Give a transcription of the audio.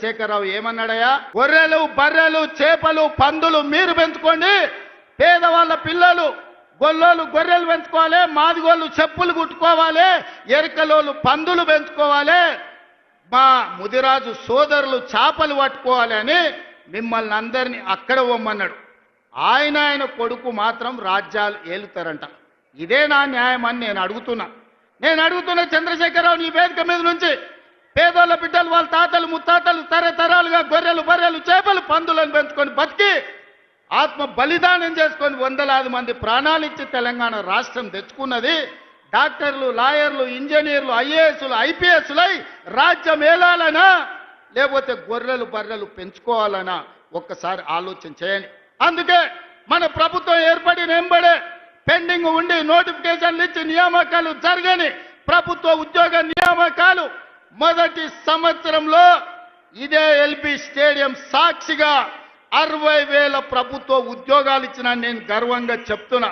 శేఖరరావు ఏమన్నాడయ్యా? గొర్రెలు, బర్రెలు, చేపలు, పందులు మీరు పెంచుకోండి, పేదవాళ్ళ పిల్లలు గొల్లోళ్ళు గొర్రెలు పెంచుకోవాలి, మాదిగోళ్ళు చెప్పులు కుట్టుకోవాలి, ఎరకలోళ్ళు పందులు పెంచుకోవాలి, మా ముదిరాజు సోదరులు చేపలు పట్టుకోవాలి అని మిమ్మల్ని అందరినీ అక్కడ పొమ్మన్నాడు. ఆయన కొడుకు మాత్రం రాజ్యాలు ఏలుతారంట. ఇదే నా న్యాయం అని నేను అడుగుతున్నా చంద్రశేఖరరావు నీ వేదిక మీద నుంచి. పేదోళ్ళ బిడ్డలు వాళ్ళ తాతలు ముత్తాతలు తరతరాలుగా గొర్రెలు, బర్రెలు, చేపలు, పందులను పెంచుకొని బతికి ఆత్మ బలిదానం చేసుకొని వందలాది మంది ప్రాణాలు ఇచ్చి తెలంగాణ రాష్ట్రం తెచ్చుకున్నది. డాక్టర్లు, లాయర్లు, ఇంజనీర్లు, ఐఏఎస్లు, ఐపీఎస్లై రాజ్యం ఏలాలనా లేకపోతే గొర్రెలు, బర్రెలు పెంచుకోవాలనా ఒక్కసారి ఆలోచన చేయండి. అందుకే మన ప్రభుత్వం ఏర్పడిన వెంబడే పెండింగ్ ఉండి నోటిఫికేషన్లు ఇచ్చి నియామకాలు జరగని ప్రభుత్వ ఉద్యోగ నియామకాలు మొదటి సంవత్సరంలో ఇదే ఎల్బీ స్టేడియం సాక్షిగా 60,000 ప్రభుత్వ ఉద్యోగాలు ఇచ్చిన నేను గర్వంగా చెప్తున్నా.